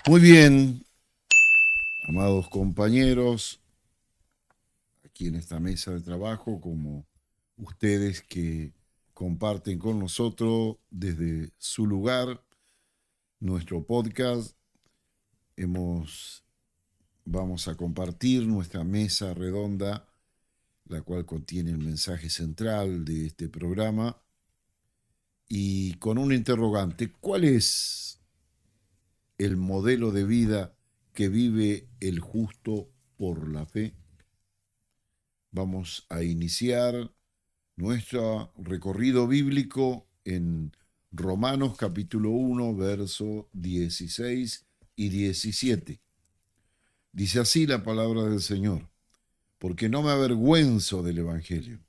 Muy bien, amados compañeros, aquí en esta mesa de trabajo, como ustedes que comparten con nosotros desde su lugar nuestro podcast, hemos, vamos a compartir nuestra mesa redonda, la cual contiene el mensaje central de este programa, y con un interrogante: ¿cuál es el modelo de vida que vive el justo por la fe? Vamos a iniciar nuestro recorrido bíblico en Romanos capítulo 1, verso 16 y 17. Dice así la palabra del Señor: porque no me avergüenzo del Evangelio,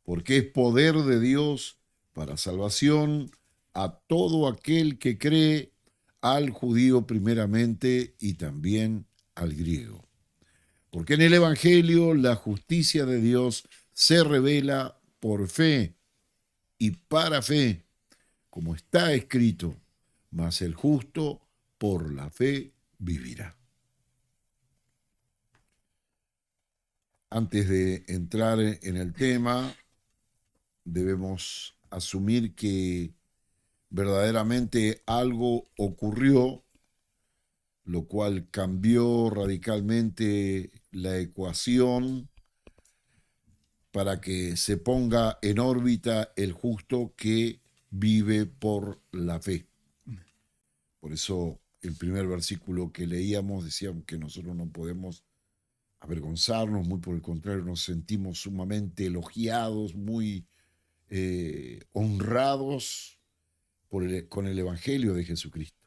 porque es poder de Dios para salvación a todo aquel que cree, al judío primeramente y también al griego. Porque en el Evangelio la justicia de Dios se revela por fe y para fe, como está escrito: mas el justo por la fe vivirá. Antes de entrar en el tema, debemos asumir que verdaderamente algo ocurrió, lo cual cambió radicalmente la ecuación para que se ponga en órbita el justo que vive por la fe. Por eso el primer versículo que leíamos decía que nosotros no podemos avergonzarnos, muy por el contrario, nos sentimos sumamente elogiados, muy honrados con el Evangelio de Jesucristo.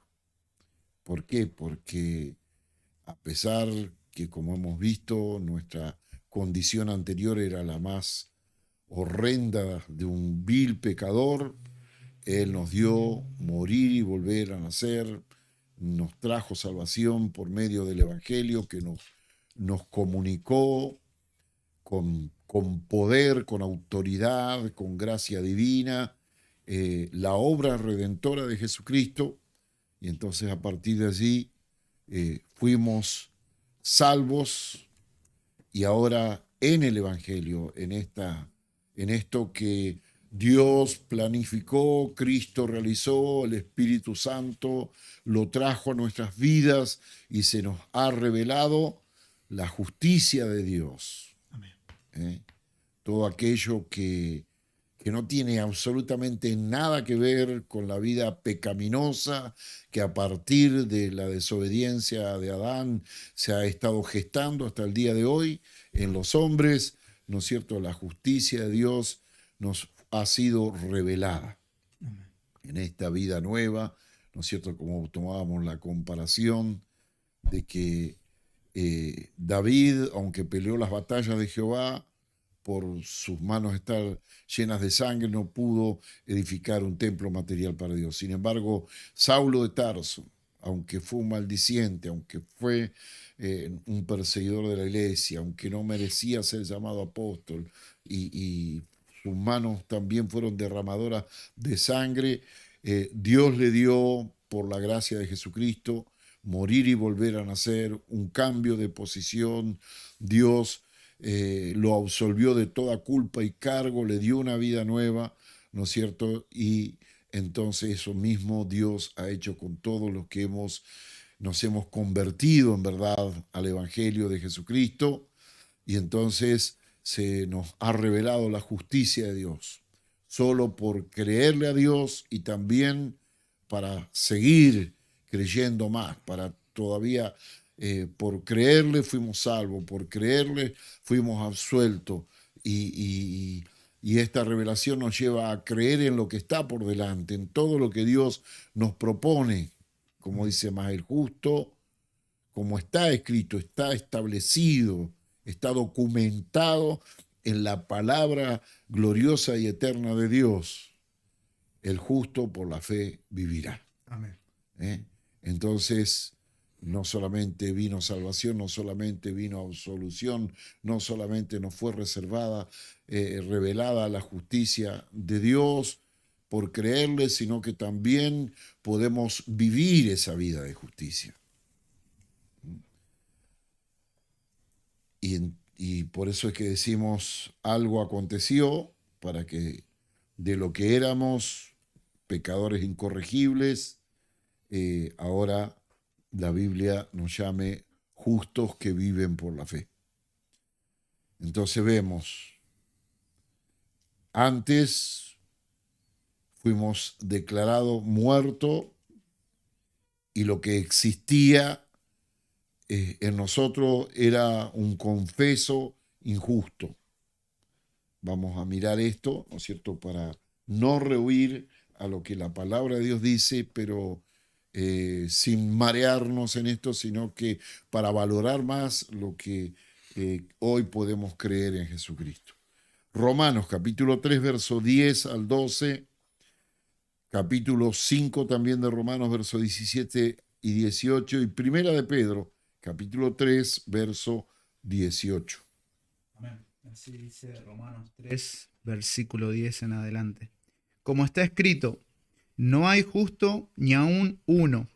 ¿Por qué? Porque a pesar que, como hemos visto, nuestra condición anterior era la más horrenda de un vil pecador, Él nos dio morir y volver a nacer, nos trajo salvación por medio del Evangelio que nos comunicó con poder, con autoridad, con gracia divina, la obra redentora de Jesucristo. Y entonces a partir de allí fuimos salvos, y ahora en el Evangelio, en esto que Dios planificó, Cristo realizó, el Espíritu Santo lo trajo a nuestras vidas y se nos ha revelado la justicia de Dios. Amén. Todo aquello que no tiene absolutamente nada que ver con la vida pecaminosa que a partir de la desobediencia de Adán se ha estado gestando hasta el día de hoy en los hombres, ¿no es cierto? La justicia de Dios nos ha sido revelada Amén. en esta vida nueva, ¿no es cierto? Como tomábamos la comparación de que David, aunque peleó las batallas de Jehová, por sus manos estar llenas de sangre, no pudo edificar un templo material para Dios. Sin embargo, Saulo de Tarso, aunque fue un maldiciente, aunque fue un perseguidor de la iglesia, aunque no merecía ser llamado apóstol, y sus manos también fueron derramadoras de sangre, Dios le dio, por la gracia de Jesucristo, morir y volver a nacer, un cambio de posición. Dios lo absolvió de toda culpa y cargo, le dio una vida nueva, ¿no es cierto? Y entonces eso mismo Dios ha hecho con todos los que nos hemos convertido en verdad al Evangelio de Jesucristo, y entonces se nos ha revelado la justicia de Dios, solo por creerle a Dios y también para seguir creyendo más, para todavía, por creerle fuimos salvos, por creerle fuimos absueltos, y esta revelación nos lleva a creer en lo que está por delante, en todo lo que Dios nos propone, como dice: más el justo, como está escrito, está establecido, está documentado en la palabra gloriosa y eterna de Dios: el justo por la fe vivirá. Amén. ¿Eh? Entonces, no solamente vino salvación, no solamente vino absolución, no solamente nos fue revelada la justicia de Dios por creerle, sino que también podemos vivir esa vida de justicia. Y por eso es que decimos, algo aconteció para que de lo que éramos pecadores incorregibles, ahora la Biblia nos llame justos que viven por la fe. Entonces vemos, antes fuimos declarados muertos y lo que existía en nosotros era un confeso injusto. Vamos a mirar esto, ¿no es cierto?, para no rehuir a lo que la palabra de Dios dice, pero sin marearnos en esto, sino que para valorar más lo que hoy podemos creer en Jesucristo. Romanos capítulo 3, verso 10 al 12, capítulo 5 también de Romanos, verso 17 y 18, y primera de Pedro, capítulo 3, verso 18. Amén. Así dice Romanos 3, versículo 10 en adelante. Como está escrito, no hay justo ni aun uno,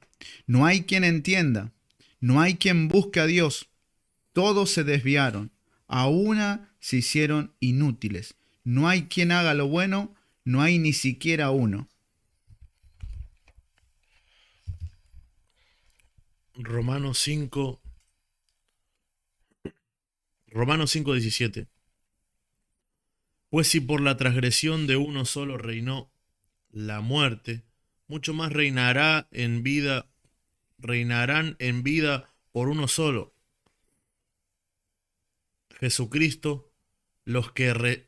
no hay quien entienda, no hay quien busque a Dios. Todos se desviaron, a una se hicieron inútiles. No hay quien haga lo bueno, no hay ni siquiera uno. Romanos 5, Romanos 5:17. Pues si por la transgresión de uno solo reinó la muerte, mucho más reinarán en vida por uno solo, Jesucristo, los que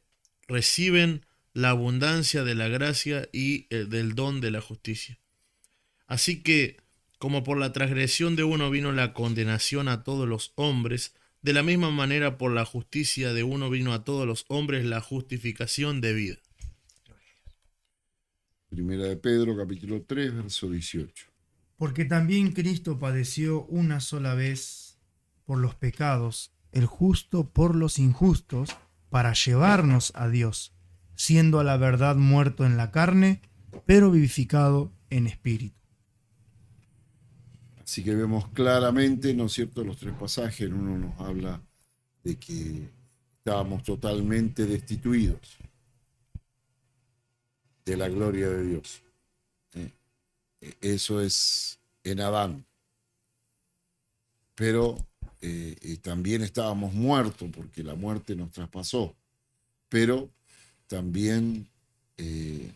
reciben la abundancia de la gracia y del don de la justicia. Así que, como por la transgresión de uno vino la condenación a todos los hombres, de la misma manera por la justicia de uno vino a todos los hombres la justificación de vida. Primera de Pedro, capítulo 3, verso 18. Porque también Cristo padeció una sola vez por los pecados, el justo por los injustos, para llevarnos a Dios, siendo a la verdad muerto en la carne, pero vivificado en espíritu. Así que vemos claramente, ¿no es cierto?, los tres pasajes. En uno nos habla de que estábamos totalmente destituidos de la gloria de Dios. Eso es en Adán. Pero también estábamos muertos porque la muerte nos traspasó. Pero también,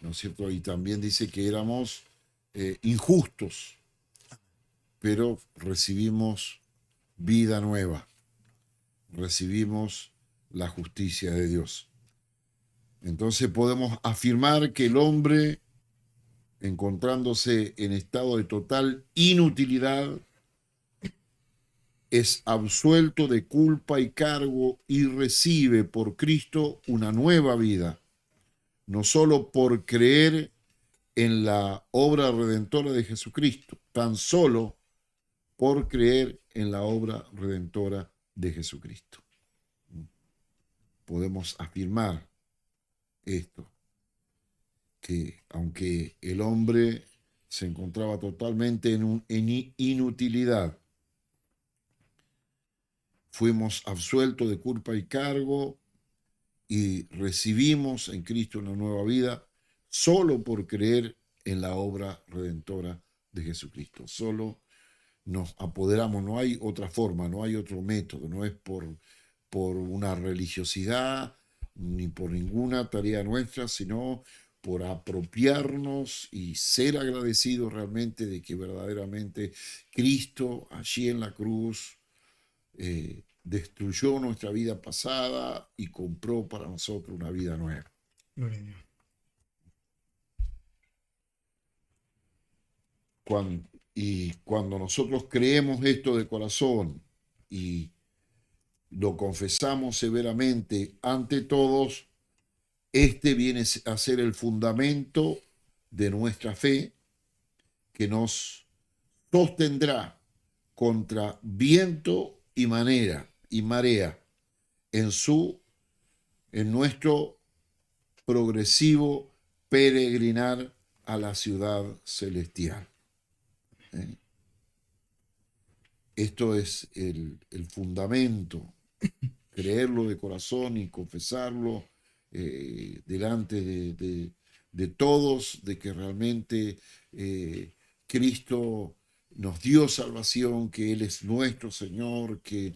¿no es cierto?, y también dice que éramos injustos, pero recibimos vida nueva, recibimos la justicia de Dios. Entonces podemos afirmar que el hombre, encontrándose en estado de total inutilidad, es absuelto de culpa y cargo y recibe por Cristo una nueva vida, no solo por creer en la obra redentora de Jesucristo, tan solo por creer en la obra redentora de Jesucristo. Podemos afirmar esto, que aunque el hombre se encontraba totalmente en inutilidad, fuimos absueltos de culpa y cargo y recibimos en Cristo una nueva vida solo por creer en la obra redentora de Jesucristo. Solo nos apoderamos, no hay otra forma, no hay otro método, no es por una religiosidad ni por ninguna tarea nuestra, sino por apropiarnos y ser agradecidos realmente de que verdaderamente Cristo allí en la cruz destruyó nuestra vida pasada y compró para nosotros una vida nueva. Gloria a Dios. Cuando nosotros creemos esto de corazón y lo confesamos severamente ante todos, este viene a ser el fundamento de nuestra fe que nos sostendrá contra viento y marea en nuestro progresivo peregrinar a la ciudad celestial. ¿Eh? Esto es el fundamento, creerlo de corazón y confesarlo delante de todos, de que realmente Cristo nos dio salvación, que Él es nuestro Señor, que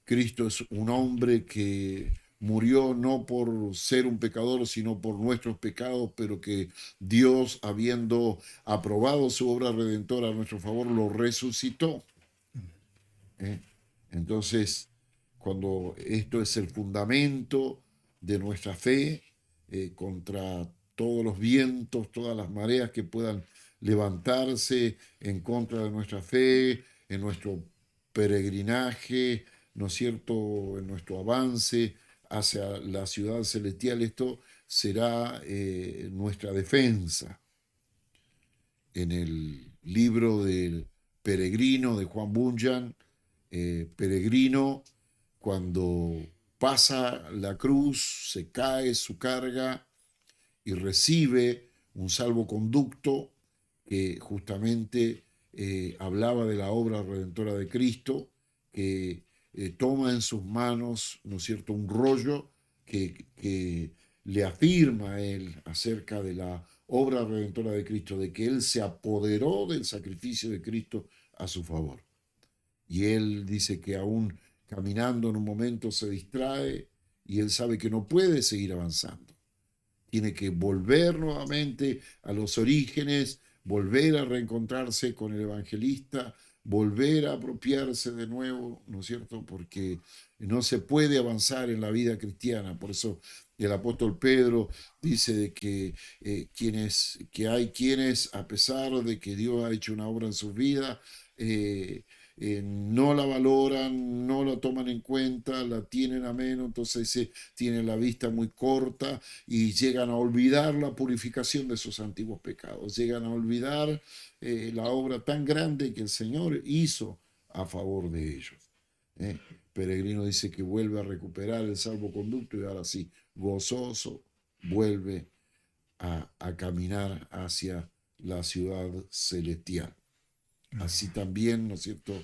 Cristo es un hombre que murió no por ser un pecador, sino por nuestros pecados, pero que Dios, habiendo aprobado su obra redentora a nuestro favor, lo resucitó. Entonces, cuando esto es el fundamento de nuestra fe, contra todos los vientos, todas las mareas que puedan levantarse en contra de nuestra fe, en nuestro peregrinaje, ¿no es cierto?, en nuestro avance hacia la ciudad celestial, esto será nuestra defensa. En el libro del Peregrino de Juan Bunyan, Peregrino, cuando pasa la cruz, se cae su carga y recibe un salvoconducto que justamente hablaba de la obra redentora de Cristo, que toma en sus manos, ¿no es cierto?, un rollo que le afirma a él acerca de la obra redentora de Cristo, de que él se apoderó del sacrificio de Cristo a su favor. Y él dice que aún caminando en un momento se distrae y él sabe que no puede seguir avanzando. Tiene que volver nuevamente a los orígenes, volver a reencontrarse con el evangelista, volver a apropiarse de nuevo, ¿no es cierto? Porque no se puede avanzar en la vida cristiana. Por eso el apóstol Pedro dice de que, hay quienes, a pesar de que Dios ha hecho una obra en su vida, no la valoran, no la toman en cuenta, la tienen a menos, entonces tienen la vista muy corta y llegan a olvidar la purificación de sus antiguos pecados, llegan a olvidar la obra tan grande que el Señor hizo a favor de ellos. Peregrino dice que vuelve a recuperar el salvoconducto y ahora sí, gozoso, vuelve a caminar hacia la ciudad celestial. Así también, ¿no es cierto?,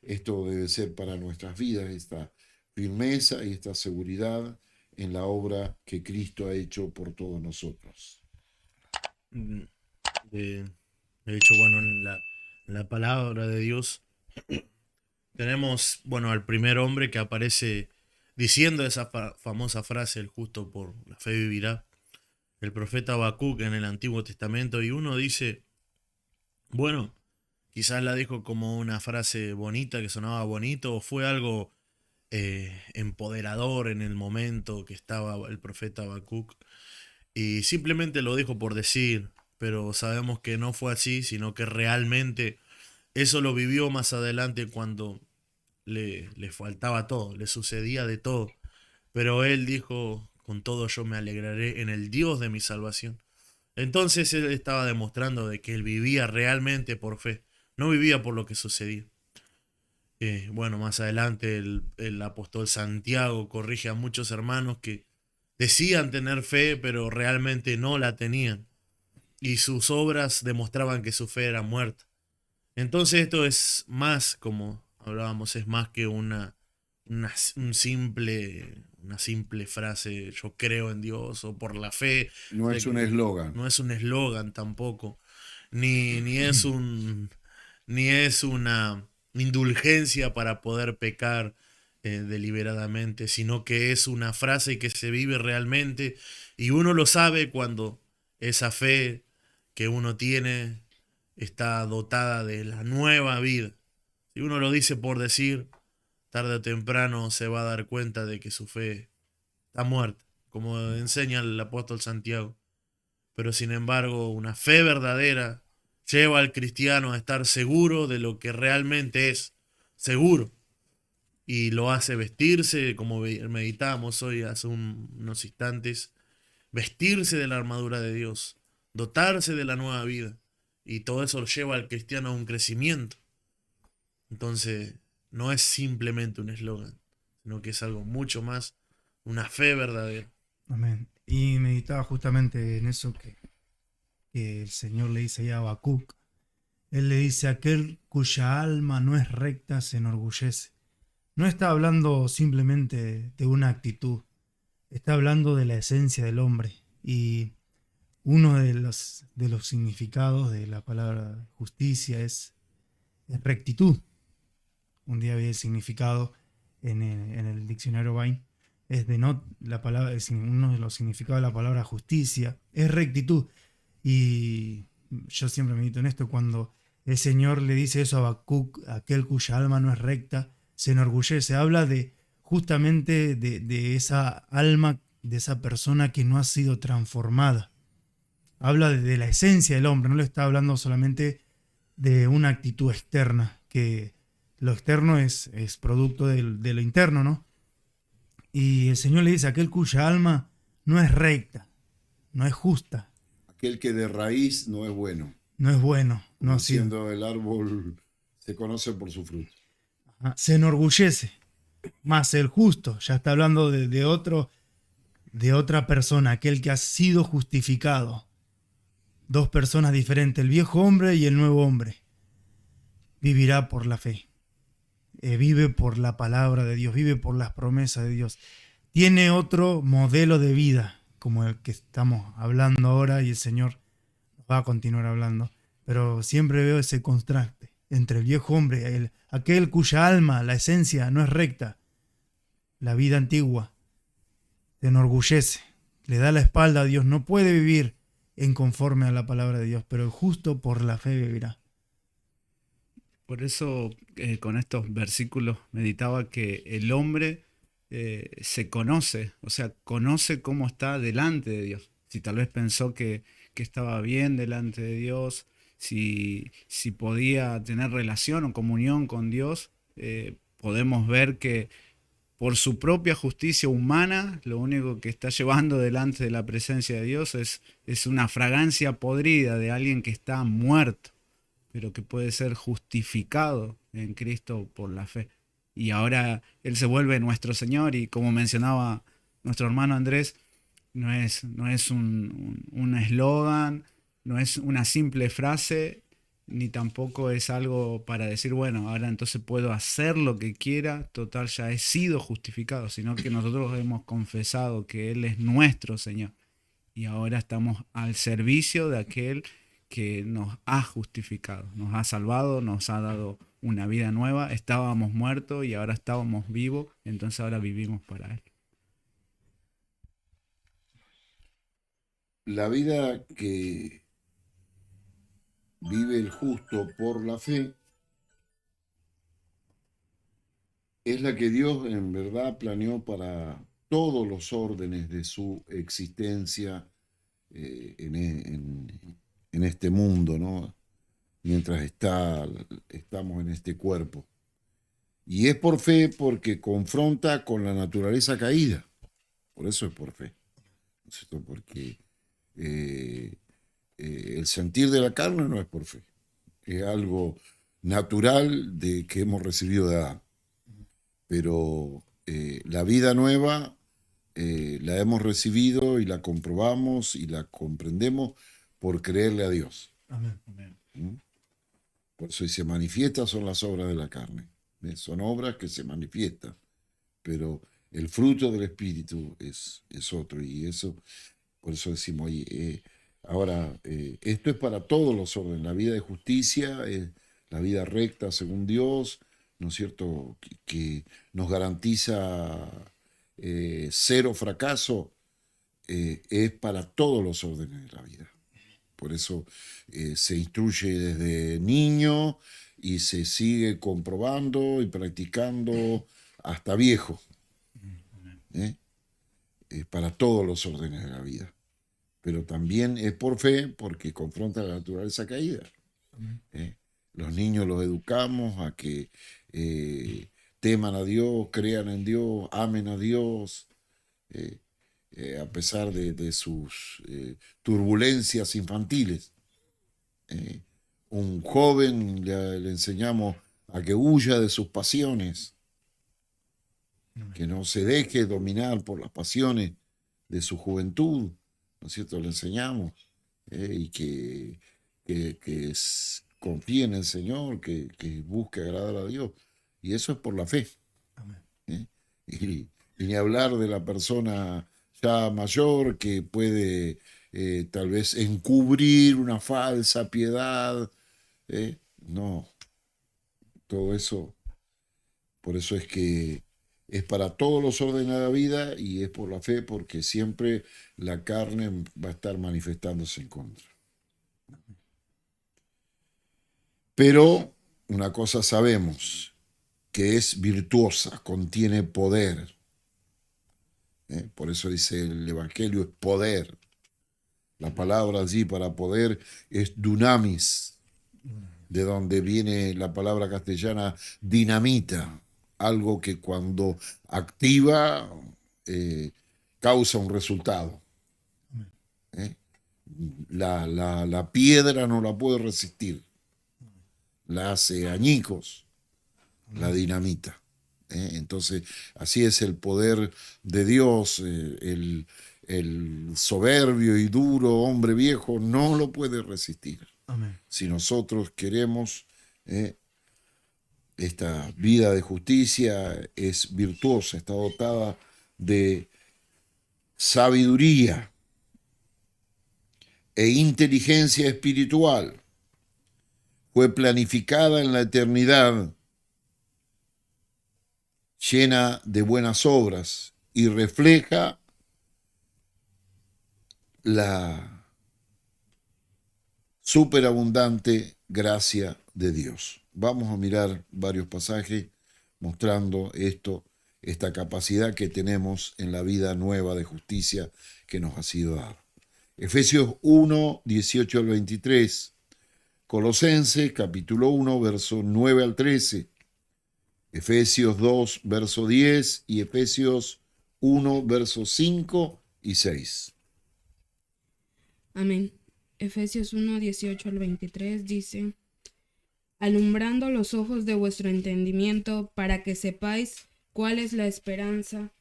esto debe ser para nuestras vidas, esta firmeza y esta seguridad en la obra que Cristo ha hecho por todos nosotros. De hecho, bueno, en la palabra de Dios tenemos, bueno, al primer hombre que aparece diciendo esa famosa frase, el justo por la fe vivirá, el profeta Habacuc en el Antiguo Testamento, y uno dice, bueno, quizás la dijo como una frase bonita, que sonaba bonito, o fue algo empoderador en el momento que estaba el profeta Habacuc, y simplemente lo dijo por decir, pero sabemos que no fue así, sino que realmente eso lo vivió más adelante cuando le faltaba todo, le sucedía de todo. Pero él dijo, con todo yo me alegraré en el Dios de mi salvación. Entonces él estaba demostrando de que él vivía realmente por fe, no vivía por lo que sucedía. Bueno, más adelante el apóstol Santiago corrige a muchos hermanos que decían tener fe, pero realmente no la tenían. Y sus obras demostraban que su fe era muerta. Entonces esto es más, como hablábamos, es más que una simple frase, yo creo en Dios, o por la fe. No es un eslogan. No es un eslogan tampoco, ni es ni es una indulgencia para poder pecar deliberadamente, sino que es una frase que se vive realmente y uno lo sabe cuando esa fe que uno tiene está dotada de la nueva vida. Si uno lo dice por decir, tarde o temprano se va a dar cuenta de que su fe está muerta, como enseña el apóstol Santiago. Pero sin embargo, una fe verdadera lleva al cristiano a estar seguro de lo que realmente es, seguro. Y lo hace vestirse, como meditábamos hoy hace unos instantes, vestirse de la armadura de Dios, dotarse de la nueva vida. Y todo eso lo lleva al cristiano a un crecimiento. Entonces, no es simplemente un eslogan, sino que es algo mucho más, una fe verdadera. Amén. Y meditaba justamente en eso que el Señor le dice a Habacuc. Él le dice: aquel cuya alma no es recta se enorgullece. No está hablando simplemente de una actitud, está hablando de la esencia del hombre. Y uno de los significados de la palabra justicia es rectitud. Un día vi el significado en el diccionario Bain. Es de no la palabra, uno de los significados de la palabra justicia es rectitud. Y yo siempre medito en esto cuando el Señor le dice eso a Habacuc: aquel cuya alma no es recta se enorgullece. Habla de justamente de esa alma, de esa persona que no ha sido transformada. Habla de la esencia del hombre, no le está hablando solamente de una actitud externa, que lo externo es producto de lo interno, ¿no? Y el Señor le dice: aquel cuya alma no es recta, no es justa, Aquel que de raíz no es bueno, no es bueno, no ha sido. siendo el árbol se conoce por su fruto. Se enorgullece. Más el justo, ya está hablando de otra persona, aquel que ha sido justificado. Dos personas diferentes, el viejo hombre y el nuevo hombre. Vivirá por la fe. Vive por la palabra de Dios, vive por las promesas de Dios. Tiene otro modelo de vida, como el que estamos hablando ahora, y el Señor va a continuar hablando. Pero siempre veo ese contraste entre el viejo hombre, aquel cuya alma, la esencia, no es recta. La vida antigua se enorgullece, le da la espalda a Dios, no puede vivir en conforme a la palabra de Dios, pero el justo por la fe vivirá. Por eso con estos versículos meditaba que el hombre se conoce, o sea, conoce cómo está delante de Dios. Si tal vez pensó que estaba bien delante de Dios, si podía tener relación o comunión con Dios, podemos ver que por su propia justicia humana, lo único que está llevando delante de la presencia de Dios es una fragancia podrida de alguien que está muerto, pero que puede ser justificado en Cristo por la fe. Y ahora Él se vuelve nuestro Señor, y como mencionaba nuestro hermano Andrés, no es un eslogan, no es una simple frase, ni tampoco es algo para decir, bueno, ahora entonces puedo hacer lo que quiera, total, ya he sido justificado, sino que nosotros hemos confesado que Él es nuestro Señor. Y ahora estamos al servicio de aquel que nos ha justificado, nos ha salvado, nos ha dado una vida nueva. Estábamos muertos y ahora estábamos vivos, entonces ahora vivimos para Él. La vida que vive el justo por la fe es la que Dios en verdad planeó para todos los órdenes de su existencia en este mundo, ¿no? Mientras estamos en este cuerpo. Y es por fe porque confronta con la naturaleza caída. Por eso es por fe. ¿No es cierto? Porque el sentir de la carne no es por fe. Es algo natural de que hemos recibido de Adán. Pero la vida nueva la hemos recibido y la comprobamos y la comprendemos por creerle a Dios. Amén. ¿Mm? Por eso se manifiesta son las obras de la carne. Son obras que se manifiestan, pero el fruto del Espíritu es otro. Y eso, por eso decimos, esto es para todos los órdenes. La vida de justicia, la vida recta según Dios, ¿no es cierto?, que nos garantiza cero fracaso, es para todos los órdenes de la vida. Por eso se instruye desde niño y se sigue comprobando y practicando hasta viejo. Es para todos los órdenes de la vida. Pero también es por fe porque confronta la naturaleza caída. Los niños los educamos a que teman a Dios, crean en Dios, amen a Dios, a pesar de sus turbulencias infantiles. Un joven le enseñamos a que huya de sus pasiones, que no se deje dominar por las pasiones de su juventud, ¿no es cierto? Le enseñamos y confíe en el Señor, que busque agradar a Dios. Y eso es por la fe. Amén. ¿eh? Y ni hablar de la persona ya mayor que puede tal vez encubrir una falsa piedad. No, todo eso, por eso es que es para todos los órdenes de la vida y es por la fe, porque siempre la carne va a estar manifestándose en contra. Pero una cosa sabemos, que es virtuosa, contiene poder. Por eso dice el Evangelio es poder. La palabra allí para poder es dunamis, de donde viene la palabra castellana dinamita, algo que cuando activa causa un resultado. ¿eh? La piedra no la puede resistir, la hace añicos, la dinamita. Entonces, así es el poder de Dios. El soberbio y duro hombre viejo no lo puede resistir. Amén. Si nosotros queremos esta vida de justicia, es virtuosa, está dotada de sabiduría e inteligencia espiritual. Fue planificada en la eternidad, llena de buenas obras y refleja la superabundante gracia de Dios. Vamos a mirar varios pasajes mostrando esta capacidad que tenemos en la vida nueva de justicia que nos ha sido dada. Efesios 1, 18 al 23, Colosenses capítulo 1, verso 9 al 13, Efesios 2, verso 10 y Efesios 1, versos 5 y 6. Amén. Efesios 1, 18 al 23 dice: alumbrando los ojos de vuestro entendimiento, para que sepáis cuál es la esperanza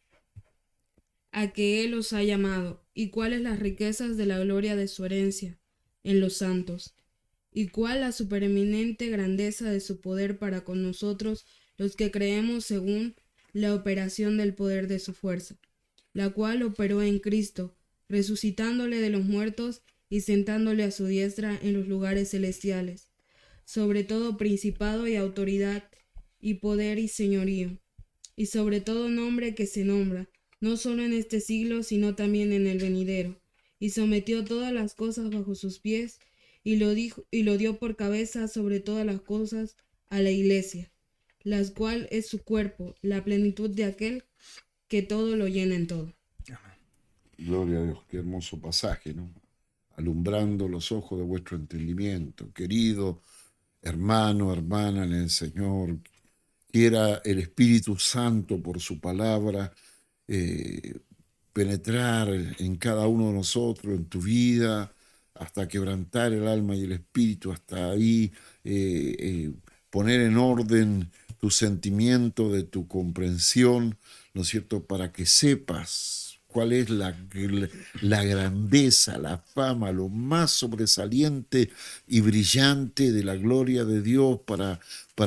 a que Él os ha llamado, y cuáles las riquezas de la gloria de su herencia en los santos, y cuál la supereminente grandeza de su poder para con nosotros, los que creemos según la operación del poder de su fuerza, la cual operó en Cristo, resucitándole de los muertos y sentándole a su diestra en los lugares celestiales, sobre todo principado y autoridad, y poder y señorío, y sobre todo nombre que se nombra, no solo en este siglo, sino también en el venidero, y sometió todas las cosas bajo sus pies, y lo dio por cabeza sobre todas las cosas a la Iglesia, la cual es su cuerpo, la plenitud de aquel que todo lo llena en todo. Gloria a Dios, qué hermoso pasaje, ¿no? Alumbrando los ojos de vuestro entendimiento, querido hermano, hermana en el Señor, quiera el Espíritu Santo por su palabra penetrar en cada uno de nosotros, en tu vida, hasta quebrantar el alma y el espíritu, hasta ahí poner en orden tu sentimiento, de tu comprensión, ¿no es cierto?, para que sepas cuál es la grandeza, la fama, lo más sobresaliente y brillante de la gloria de Dios para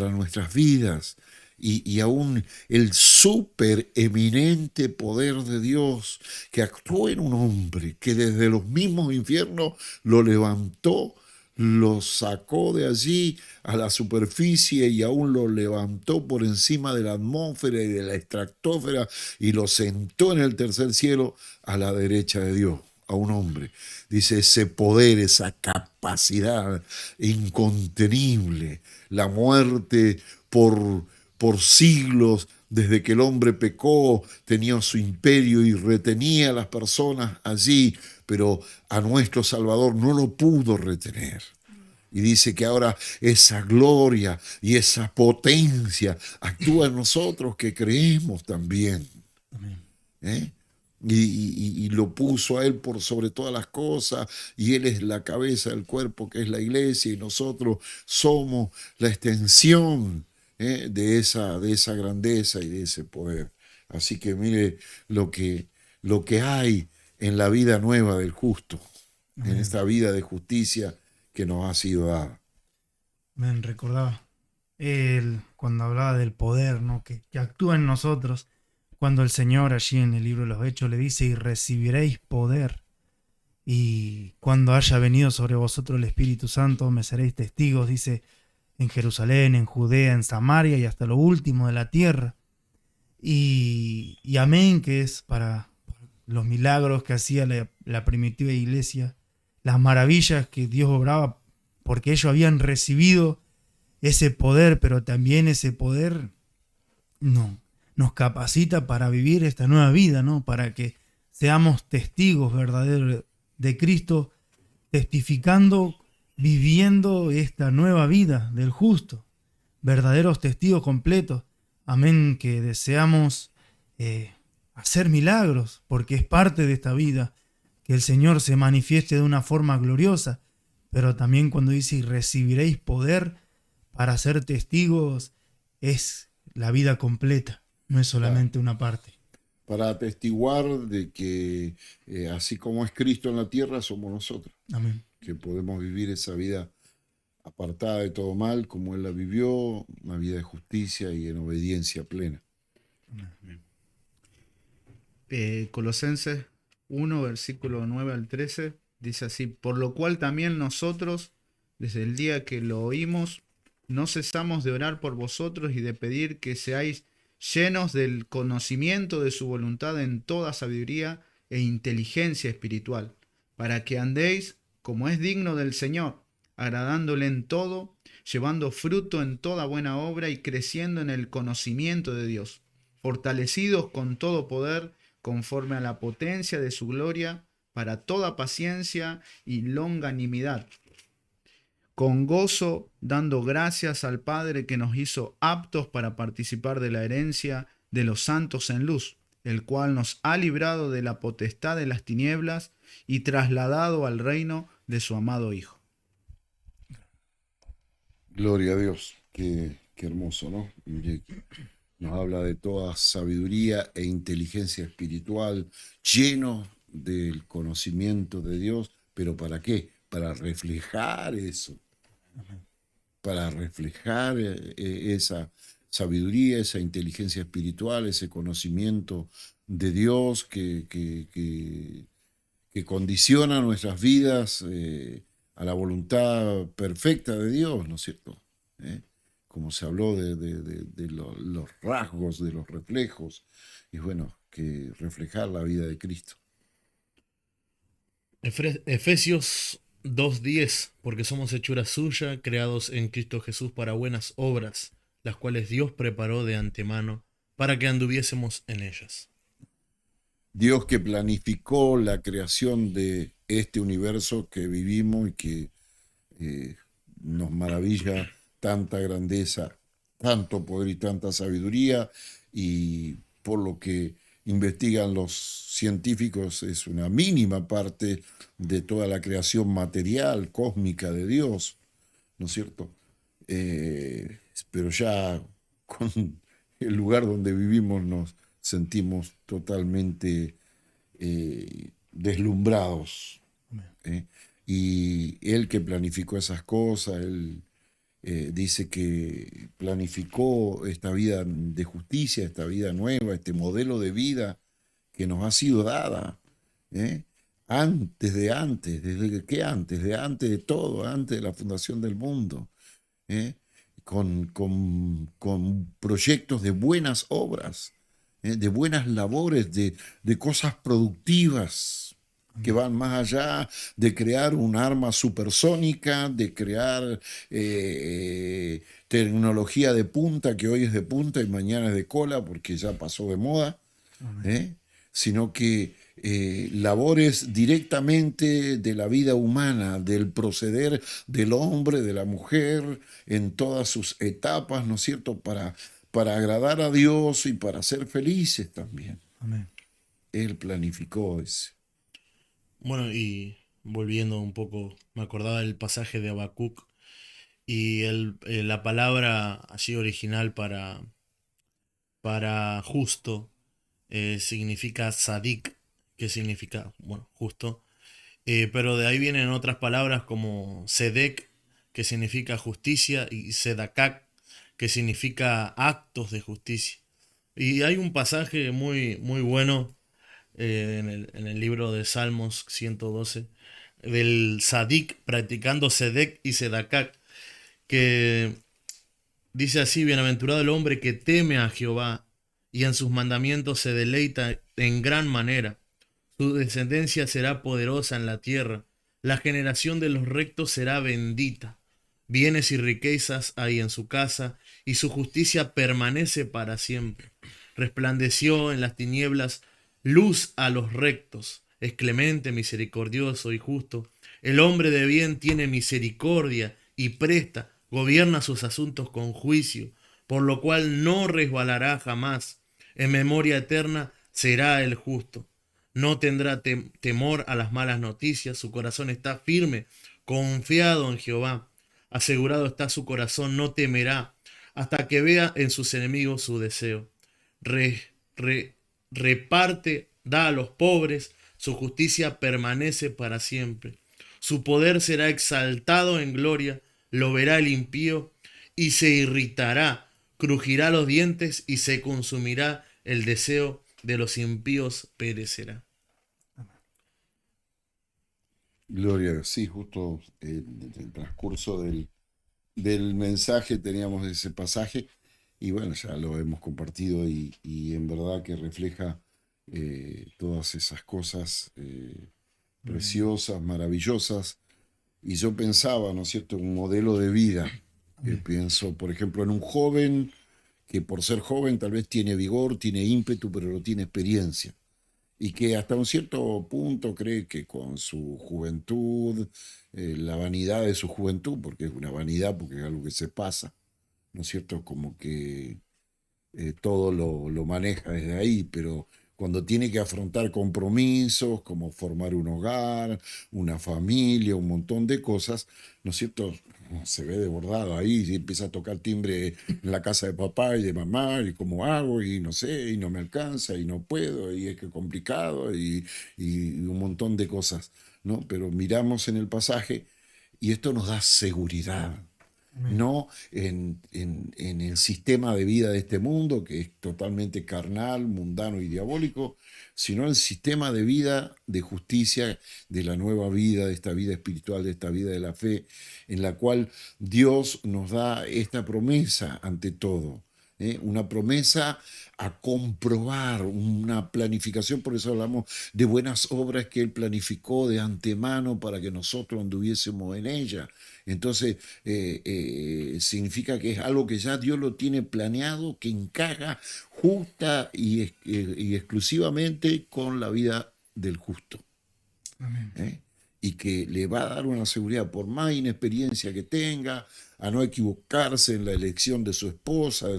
nuestras vidas. Y aún el supereminente poder de Dios que actuó en un hombre que desde los mismos infiernos lo levantó, lo sacó de allí a la superficie y aún lo levantó por encima de la atmósfera y de la estratosfera y lo sentó en el tercer cielo a la derecha de Dios, a un hombre. Dice, ese poder, esa capacidad incontenible, la muerte por siglos, desde que el hombre pecó, tenía su imperio y retenía a las personas allí, pero a nuestro Salvador no lo pudo retener. Y dice que ahora esa gloria y esa potencia actúa en nosotros que creemos también. Amén. Y lo puso a Él por sobre todas las cosas, y Él es la cabeza del cuerpo que es la iglesia, y nosotros somos la extensión de esa grandeza y de ese poder. Así que mire lo que hay en la vida nueva del justo, en Amén. esta vida de justicia que nos ha sido dada. Me recordaba él cuando hablaba del poder, ¿no? que actúa en nosotros, cuando el Señor allí en el libro de los Hechos le dice, y recibiréis poder, y cuando haya venido sobre vosotros el Espíritu Santo, me seréis testigos, dice, en Jerusalén, en Judea, en Samaria y hasta lo último de la tierra. Y amén, que es para los milagros que hacía la primitiva iglesia, las maravillas que Dios obraba, porque ellos habían recibido ese poder, pero también ese poder nos capacita para vivir esta nueva vida, ¿no? Para que seamos testigos verdaderos de Cristo, testificando, viviendo esta nueva vida del justo, verdaderos testigos completos. Amén, que deseamos hacer milagros, porque es parte de esta vida, que el Señor se manifieste de una forma gloriosa, pero también cuando dice, y recibiréis poder para ser testigos, es la vida completa, no es solamente una parte. Para atestiguar de que así como es Cristo en la tierra, somos nosotros, Amén. que podemos vivir esa vida apartada de todo mal, como Él la vivió, una vida de justicia y en obediencia plena. Colosenses 1, versículo 9 al 13, dice así: por lo cual también nosotros, desde el día que lo oímos, no cesamos de orar por vosotros y de pedir que seáis llenos del conocimiento de su voluntad en toda sabiduría e inteligencia espiritual, para que andéis como es digno del Señor, agradándole en todo, llevando fruto en toda buena obra y creciendo en el conocimiento de Dios, fortalecidos con todo poder, conforme a la potencia de su gloria, para toda paciencia y longanimidad, con gozo, dando gracias al Padre que nos hizo aptos para participar de la herencia de los santos en luz, el cual nos ha librado de la potestad de las tinieblas y trasladado al reino de su amado Hijo. Gloria a Dios, qué hermoso, ¿no? Nos habla de toda sabiduría e inteligencia espiritual, lleno del conocimiento de Dios, pero ¿para qué? Para reflejar eso, para reflejar esa sabiduría, esa inteligencia espiritual, ese conocimiento de Dios que condiciona nuestras vidas a la voluntad perfecta de Dios, ¿no es cierto? Como se habló de los rasgos, de los reflejos, y bueno, que reflejar la vida de Cristo. Efesios 2:10, porque somos hechura suya, creados en Cristo Jesús para buenas obras, las cuales Dios preparó de antemano para que anduviésemos en ellas. Dios que planificó la creación de este universo que vivimos y que nos maravilla tanta grandeza, tanto poder y tanta sabiduría, y por lo que investigan los científicos es una mínima parte de toda la creación material, cósmica de Dios, ¿no es cierto? Pero ya con el lugar donde vivimos nos sentimos totalmente deslumbrados. Y Él que planificó esas cosas, Él dice que planificó esta vida de justicia, esta vida nueva, este modelo de vida que nos ha sido dada. Antes de antes, ¿desde qué antes? De antes de todo, antes de la fundación del mundo. Con proyectos de buenas obras, de buenas labores, de cosas productivas que van más allá de crear un arma supersónica, de crear tecnología de punta, que hoy es de punta y mañana es de cola porque ya pasó de moda, sino que labores directamente de la vida humana, del proceder del hombre, de la mujer, en todas sus etapas, ¿no es cierto?, para agradar a Dios y para ser felices también. Amén. Él planificó ese. Bueno, y volviendo un poco, me acordaba del pasaje de Habacuc y la palabra así original para justo significa sadik, que significa, bueno, justo. Pero de ahí vienen otras palabras como Sedec, que significa justicia, y Sedacac, que significa actos de justicia. Y hay un pasaje muy, muy bueno en el libro de Salmos 112 del Sadik practicando Sedec y Sedacac, que dice así: bienaventurado el hombre que teme a Jehová y en sus mandamientos se deleita en gran manera. Su descendencia será poderosa en la tierra. La generación de los rectos será bendita. Bienes y riquezas hay en su casa, y su justicia permanece para siempre. Resplandeció en las tinieblas luz a los rectos. Es clemente, misericordioso y justo. El hombre de bien tiene misericordia y presta, gobierna sus asuntos con juicio, por lo cual no resbalará jamás. En memoria eterna será el justo. No tendrá temor a las malas noticias, su corazón está firme, confiado en Jehová. Asegurado está su corazón, no temerá, hasta que vea en sus enemigos su deseo. Re- re- reparte, da a los pobres, su justicia permanece para siempre. Su poder será exaltado en gloria, lo verá el impío y se irritará, crujirá los dientes y se consumirá el deseo de los impíos perecerá. Gloria a Dios. Sí, justo en el transcurso del mensaje teníamos ese pasaje y bueno, ya lo hemos compartido y en verdad que refleja todas esas cosas preciosas, maravillosas. Y yo pensaba, ¿no es cierto?, un modelo de vida. Pienso, por ejemplo, en un joven que por ser joven tal vez tiene vigor, tiene ímpetu, pero no tiene experiencia. Y que hasta un cierto punto cree que con su juventud, la vanidad de su juventud, porque es una vanidad, porque es algo que se pasa, ¿no es cierto? Como que todo lo maneja desde ahí, pero cuando tiene que afrontar compromisos, como formar un hogar, una familia, un montón de cosas, ¿no es cierto? Se ve desbordado ahí y empieza a tocar timbre en la casa de papá y de mamá, y cómo hago, y no sé, y no me alcanza, y no puedo, y es que complicado, y un montón de cosas, ¿no? Pero miramos en el pasaje y esto nos da seguridad, Amén. no en el sistema de vida de este mundo, que es totalmente carnal, mundano y diabólico, sino el sistema de vida de justicia, de la nueva vida, de esta vida espiritual, de esta vida de la fe, en la cual Dios nos da esta promesa ante todo. Una promesa a comprobar, una planificación, por eso hablamos de buenas obras que Él planificó de antemano para que nosotros anduviésemos en ella. Entonces, significa que es algo que ya Dios lo tiene planeado, que encaja justa y exclusivamente con la vida del justo. Amén. Y que le va a dar una seguridad, por más inexperiencia que tenga, a no equivocarse en la elección de su esposa,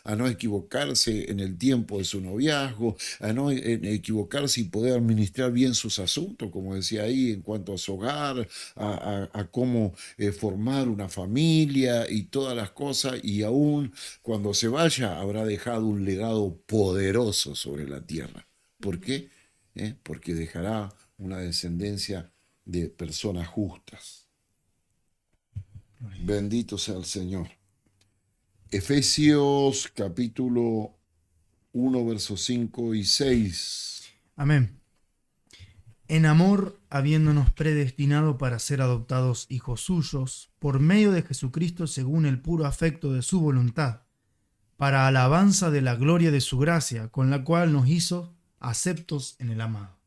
a no equivocarse en el tiempo de su noviazgo, a no equivocarse y poder administrar bien sus asuntos, como decía ahí, en cuanto a su hogar, a cómo formar una familia y todas las cosas, y aún cuando se vaya habrá dejado un legado poderoso sobre la tierra. ¿Por qué? Porque dejará una descendencia de personas justas. Bendito sea el Señor. Efesios capítulo 1, versos 5 y 6. Amén. En amor, habiéndonos predestinado para ser adoptados hijos suyos, por medio de Jesucristo según el puro afecto de su voluntad, para alabanza de la gloria de su gracia, con la cual nos hizo aceptos en el amado.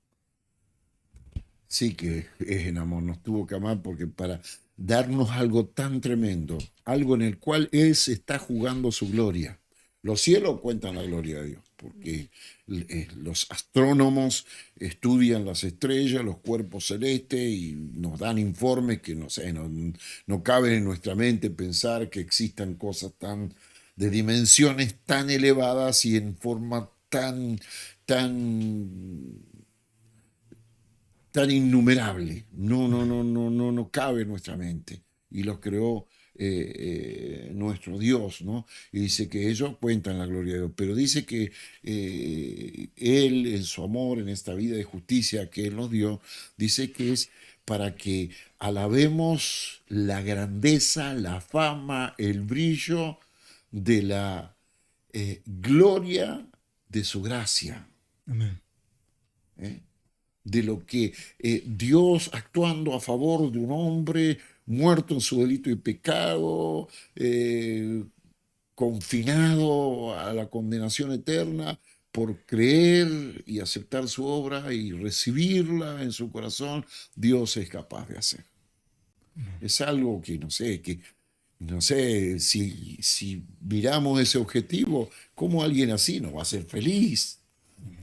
Sí que es en amor, nos tuvo que amar porque para darnos algo tan tremendo, algo en el cual Él se está jugando su gloria. Los cielos cuentan la gloria de Dios, porque los astrónomos estudian las estrellas, los cuerpos celestes y nos dan informes que no sé, no cabe en nuestra mente pensar que existan cosas tan de dimensiones tan elevadas y en forma tan innumerable. No cabe en nuestra mente. Y los creó nuestro Dios, ¿no? Y dice que ellos cuentan la gloria de Dios, pero dice que Él, en su amor, en esta vida de justicia que Él nos dio, dice que es para que alabemos la grandeza, la fama, el brillo de la gloria de su gracia. Amén. ¿Eh? De lo que Dios actuando a favor de un hombre muerto en su delito y pecado, confinado a la condenación eterna por creer y aceptar su obra y recibirla en su corazón, Dios es capaz de hacer. Es algo que no sé, si miramos ese objetivo, ¿cómo alguien así no va a ser feliz?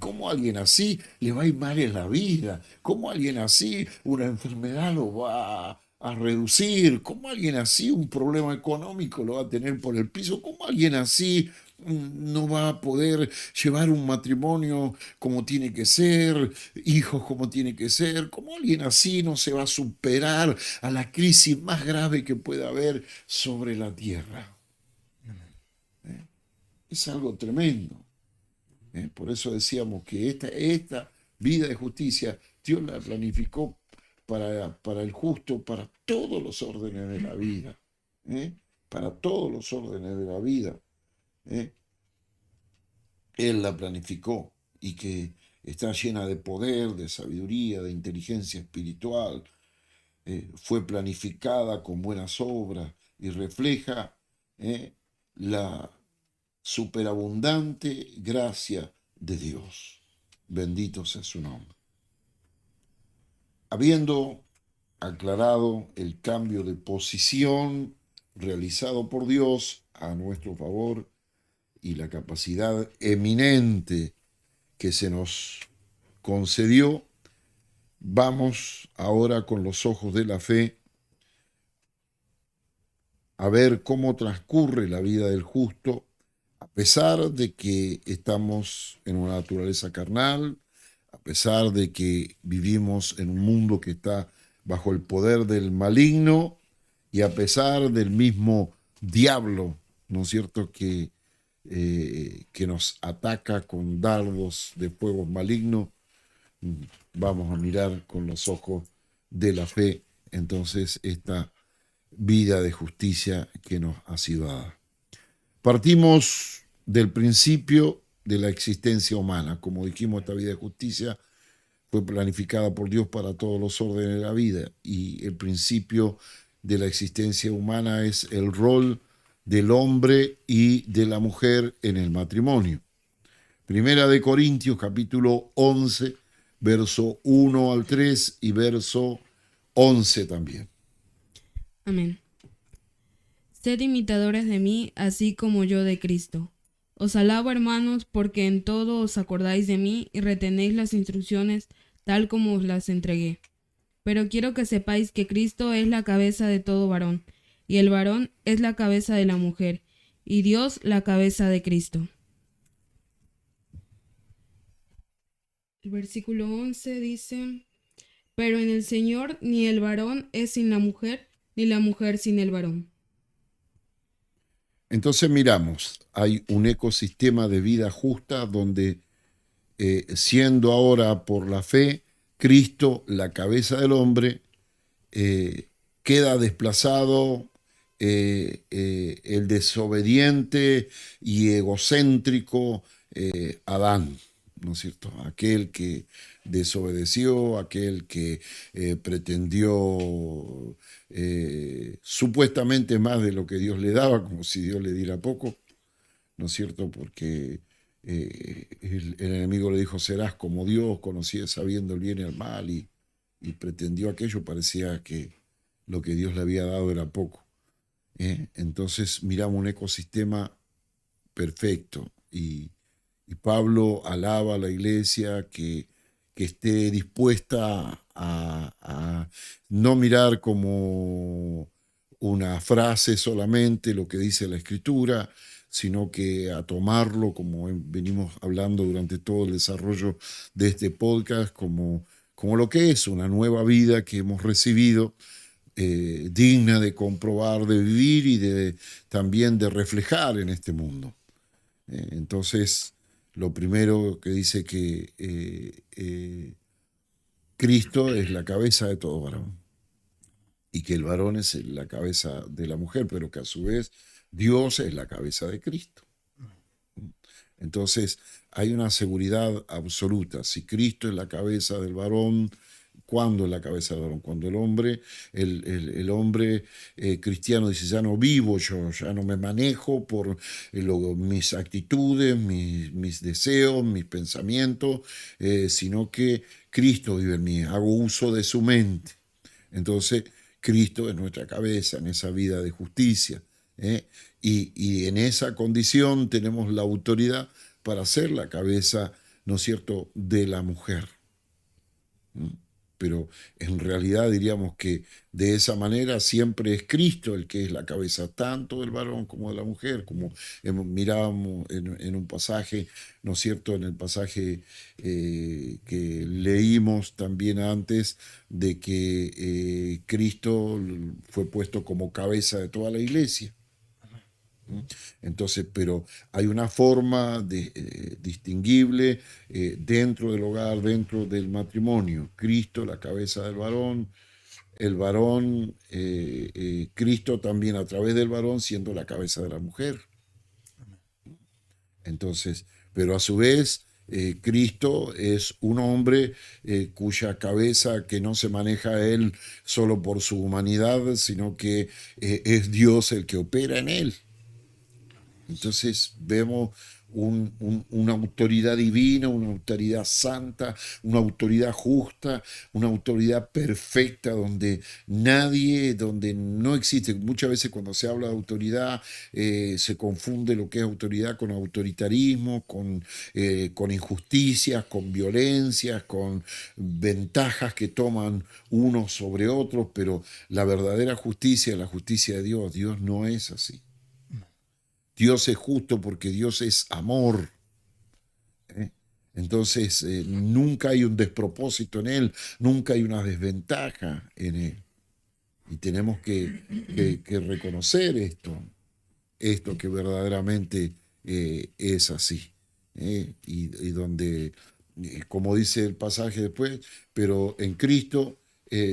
¿Cómo alguien así le va a ir mal en la vida? ¿Cómo alguien así una enfermedad lo va a reducir? ¿Cómo alguien así un problema económico lo va a tener por el piso? ¿Cómo alguien así no va a poder llevar un matrimonio como tiene que ser, hijos como tiene que ser? ¿Cómo alguien así no se va a superar a la crisis más grave que pueda haber sobre la tierra? Es algo tremendo. Por eso decíamos que esta vida de justicia Dios la planificó para el justo, para todos los órdenes de la vida. Para todos los órdenes de la vida. Él la planificó y que está llena de poder, de sabiduría, de inteligencia espiritual. Fue planificada con buenas obras y refleja la superabundante gracia de Dios. Bendito sea su nombre. Habiendo aclarado el cambio de posición realizado por Dios a nuestro favor y la capacidad eminente que se nos concedió, vamos ahora con los ojos de la fe a ver cómo transcurre la vida del justo, a pesar de que estamos en una naturaleza carnal, a pesar de que vivimos en un mundo que está bajo el poder del maligno y a pesar del mismo diablo, ¿no es cierto?, que nos ataca con dardos de fuego maligno. Vamos a mirar con los ojos de la fe entonces esta vida de justicia que nos ha sido dada. Partimos del principio de la existencia humana. Como dijimos, esta vida de justicia fue planificada por Dios para todos los órdenes de la vida y el principio de la existencia humana es el rol del hombre y de la mujer en el matrimonio. Primera de Corintios, capítulo 11, verso 1 al 3 y verso 11 también. Amén. Sed imitadores de mí, así como yo de Cristo. Os alabo, hermanos, porque en todo os acordáis de mí y retenéis las instrucciones tal como os las entregué. Pero quiero que sepáis que Cristo es la cabeza de todo varón, y el varón es la cabeza de la mujer, y Dios la cabeza de Cristo. El versículo 11 dice: pero en el Señor ni el varón es sin la mujer, ni la mujer sin el varón. Entonces miramos, hay un ecosistema de vida justa donde siendo ahora por la fe Cristo la cabeza del hombre, queda desplazado el desobediente y egocéntrico Adán, ¿no es cierto? Aquel que desobedeció, aquel que pretendió supuestamente más de lo que Dios le daba, como si Dios le diera poco, ¿no es cierto? Porque el enemigo le dijo, serás como Dios, conocido sabiendo el bien y el mal, y pretendió aquello, parecía que lo que Dios le había dado era poco. Entonces miramos un ecosistema perfecto y Pablo alaba a la iglesia que esté dispuesta a no mirar como una frase solamente lo que dice la Escritura, sino que a tomarlo, como venimos hablando durante todo el desarrollo de este podcast, como lo que es una nueva vida que hemos recibido digna de comprobar, de vivir y también de reflejar en este mundo. Entonces, lo primero que dice que Cristo es la cabeza de todo varón y que el varón es la cabeza de la mujer, pero que a su vez Dios es la cabeza de Cristo. Entonces hay una seguridad absoluta. Si Cristo es la cabeza del varón, ¿cuándo es la cabeza del varón? Cuando el hombre cristiano dice, ya no vivo yo, ya no me manejo por mis actitudes, mis deseos, mis pensamientos, sino que Cristo vive en mí, hago uso de su mente. Entonces Cristo es nuestra cabeza en esa vida de justicia. Y en esa condición tenemos la autoridad para ser la cabeza, ¿no es cierto?, de la mujer. Pero en realidad diríamos que de esa manera siempre es Cristo el que es la cabeza tanto del varón como de la mujer, como mirábamos en un pasaje, ¿no es cierto?, en el pasaje que leímos también antes, de que Cristo fue puesto como cabeza de toda la iglesia. Entonces, pero hay una forma distinguible dentro del hogar, dentro del matrimonio. Cristo, la cabeza del varón, el varón, Cristo también a través del varón siendo la cabeza de la mujer. Entonces, pero a su vez, Cristo es un hombre cuya cabeza que no se maneja él solo por su humanidad, sino que es Dios el que opera en él. Entonces vemos una autoridad divina, una autoridad santa, una autoridad justa, una autoridad perfecta donde donde no existe. Muchas veces cuando se habla de autoridad se confunde lo que es autoridad con autoritarismo, con injusticias, con violencias, con ventajas que toman unos sobre otros, pero la verdadera justicia es la justicia de Dios. Dios no es así. Dios es justo porque Dios es amor. Entonces, nunca hay un despropósito en Él, nunca hay una desventaja en Él. Y tenemos que reconocer esto que verdaderamente es así. Y donde, como dice el pasaje después, pero en Cristo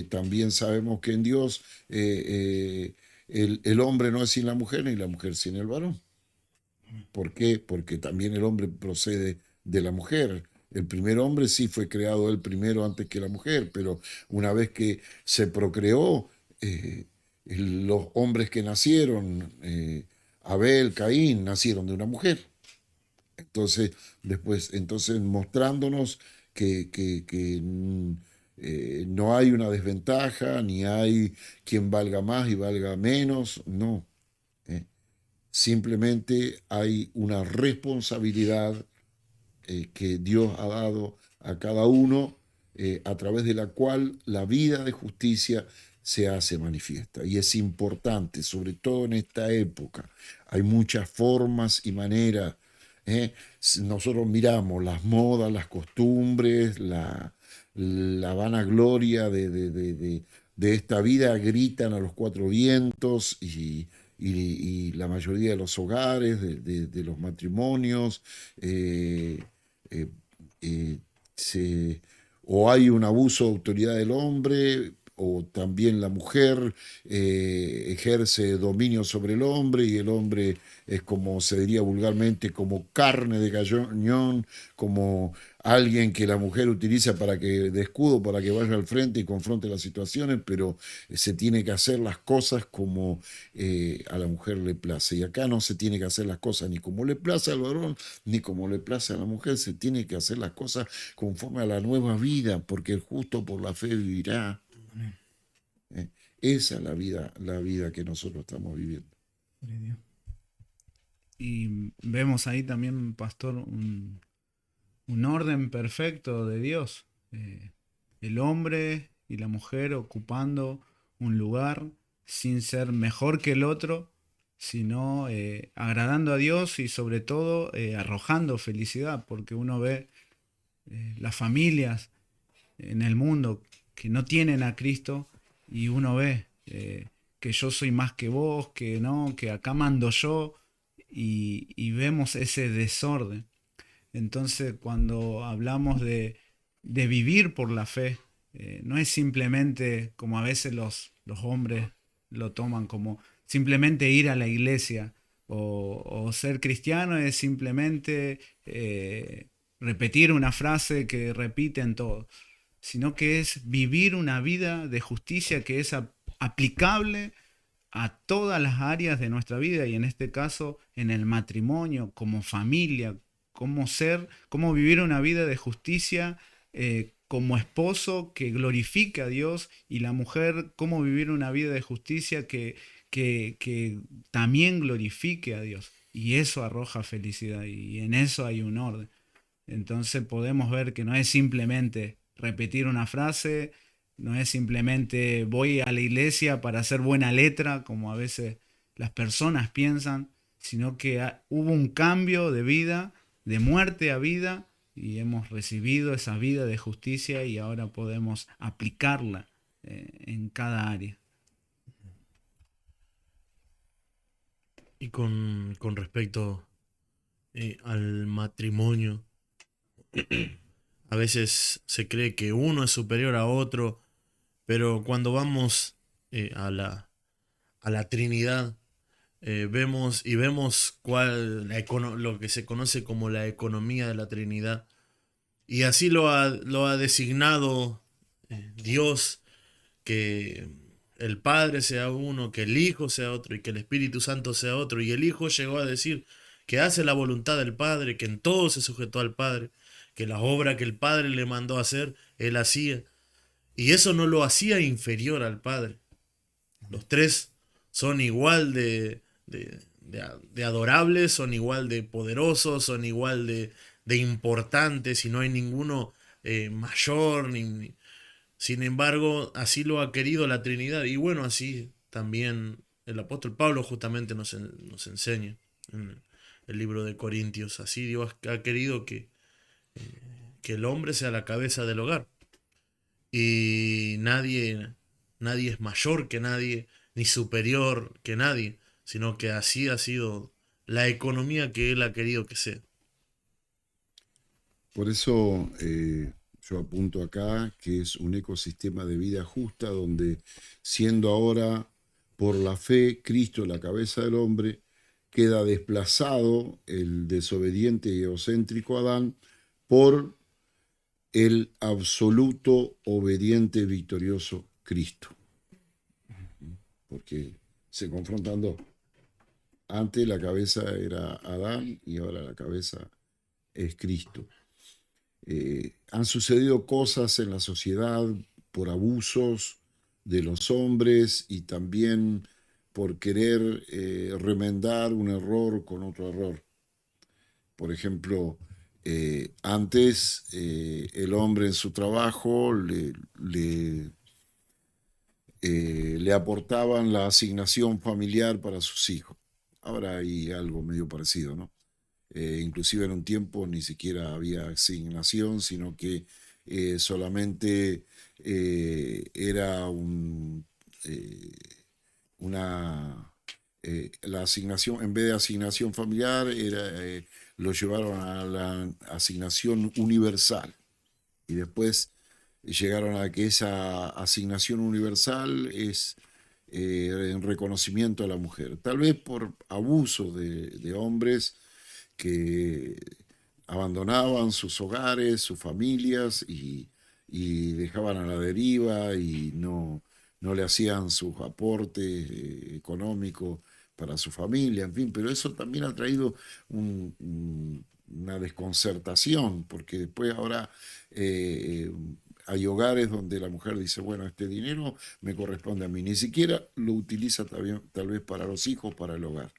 también sabemos que en Dios el hombre no es sin la mujer ni la mujer sin el varón. ¿Por qué? Porque también el hombre procede de la mujer. El primer hombre sí fue creado él primero antes que la mujer, pero una vez que se procreó, los hombres que nacieron, Abel, Caín, nacieron de una mujer. Entonces, entonces mostrándonos que no hay una desventaja, ni hay quien valga más y valga menos, no. Simplemente hay una responsabilidad que Dios ha dado a cada uno a través de la cual la vida de justicia se hace manifiesta. Y es importante, sobre todo en esta época. Hay muchas formas y maneras. Nosotros miramos las modas, las costumbres, la vanagloria de esta vida, gritan a los cuatro vientos y la mayoría de los hogares, de los matrimonios, eh, eh, o hay un abuso de autoridad del hombre, o también la mujer ejerce dominio sobre el hombre y el hombre es, como se diría vulgarmente, como carne de cañón, como alguien que la mujer utiliza de escudo para que vaya al frente y confronte las situaciones, pero se tiene que hacer las cosas como a la mujer le place. Y acá no se tiene que hacer las cosas ni como le place al varón, ni como le place a la mujer, se tiene que hacer las cosas conforme a la nueva vida, porque el justo por la fe vivirá. Esa es la vida que nosotros estamos viviendo. Y vemos ahí también, pastor, un orden perfecto de Dios. El hombre y la mujer ocupando un lugar sin ser mejor que el otro, sino agradando a Dios y sobre todo arrojando felicidad, porque uno ve las familias en el mundo que no tienen a Cristo y uno ve que yo soy más que vos, que no, que acá mando yo, y vemos ese desorden. Entonces, cuando hablamos de vivir por la fe, no es simplemente como a veces los hombres lo toman como simplemente ir a la iglesia o ser cristiano es simplemente repetir una frase que repiten todos, sino que es vivir una vida de justicia que es aplicable a todas las áreas de nuestra vida y en este caso en el matrimonio, como familia, cómo vivir una vida de justicia como esposo que glorifique a Dios y la mujer, cómo vivir una vida de justicia que también glorifique a Dios. Y eso arroja felicidad y en eso hay un orden. Entonces podemos ver que no es simplemente repetir una frase, no es simplemente voy a la iglesia para hacer buena letra, como a veces las personas piensan, sino que hubo un cambio de vida, de muerte a vida, y hemos recibido esa vida de justicia y ahora podemos aplicarla en cada área. Y con respecto al matrimonio, a veces se cree que uno es superior a otro, pero cuando vamos a la Trinidad, vemos lo que se conoce como la economía de la Trinidad. Y así lo ha designado Dios, que el Padre sea uno, que el Hijo sea otro y que el Espíritu Santo sea otro. Y el Hijo llegó a decir que hace la voluntad del Padre, que en todo se sujetó al Padre, que la obra que el Padre le mandó hacer, Él hacía. Y eso no lo hacía inferior al Padre. Los tres son igual de adorables, son igual de poderosos, son igual de importantes y no hay ninguno mayor. Sin embargo, así lo ha querido la Trinidad. Y bueno, así también el apóstol Pablo justamente nos enseña en el libro de Corintios. Así Dios ha querido que el hombre sea la cabeza del hogar. Y nadie es mayor que nadie, ni superior que nadie, sino que así ha sido la economía que Él ha querido que sea. Por eso yo apunto acá que es un ecosistema de vida justa donde, siendo ahora por la fe Cristo la cabeza del hombre, queda desplazado el desobediente y egocéntrico Adán por el absoluto, obediente, victorioso Cristo. Porque se confrontan dos. Antes la cabeza era Adán y ahora la cabeza es Cristo. Han sucedido cosas en la sociedad por abusos de los hombres y también por querer remendar un error con otro error. Por ejemplo, antes el hombre en su trabajo le aportaban la asignación familiar para sus hijos. Ahora hay algo medio parecido, ¿no? Inclusive en un tiempo ni siquiera había asignación, sino que solamente era la asignación, en vez de asignación familiar, lo llevaron a la asignación universal. Y después llegaron a que esa asignación universal es en reconocimiento a la mujer. Tal vez por abuso de hombres que abandonaban sus hogares, sus familias y dejaban a la deriva y no le hacían sus aportes económicos para su familia, en fin, pero eso también ha traído una desconcertación, porque después ahora hay hogares donde la mujer dice, bueno, este dinero me corresponde a mí, ni siquiera lo utiliza tal vez para los hijos, para el hogar.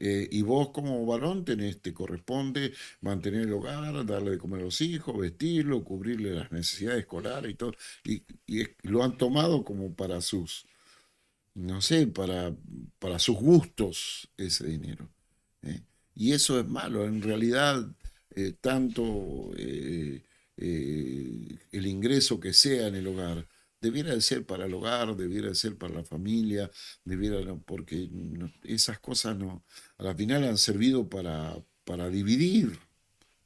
Y vos como varón te corresponde mantener el hogar, darle de comer a los hijos, vestirlo, cubrirle las necesidades escolares y todo, y lo han tomado como para sus, no sé, para sus gustos ese dinero. Y eso es malo, en realidad tanto el ingreso que sea en el hogar, debiera de ser para el hogar, debiera de ser para la familia, porque esas cosas no, a la final han servido para dividir,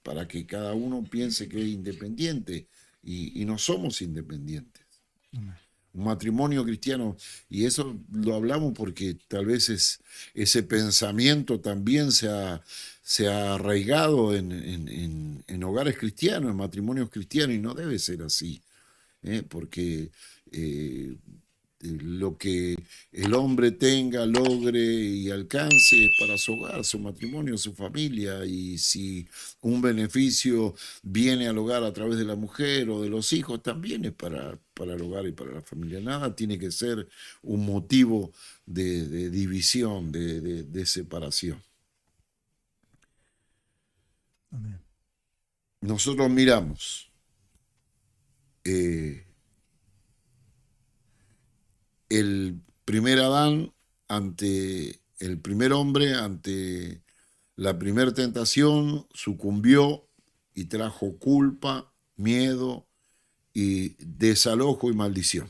para que cada uno piense que es independiente y no somos independientes. Un matrimonio cristiano, y eso lo hablamos porque tal vez ese pensamiento también se ha arraigado en hogares cristianos, en matrimonios cristianos, y no debe ser así, porque lo que el hombre tenga, logre y alcance es para su hogar, su matrimonio, su familia, y si un beneficio viene al hogar a través de la mujer o de los hijos, también es para el hogar y para la familia. Nada tiene que ser un motivo de división, de separación. Amén. Nosotros miramos el primer Adán ante el primer hombre, ante la primera tentación, sucumbió y trajo culpa, miedo y desalojo y maldición.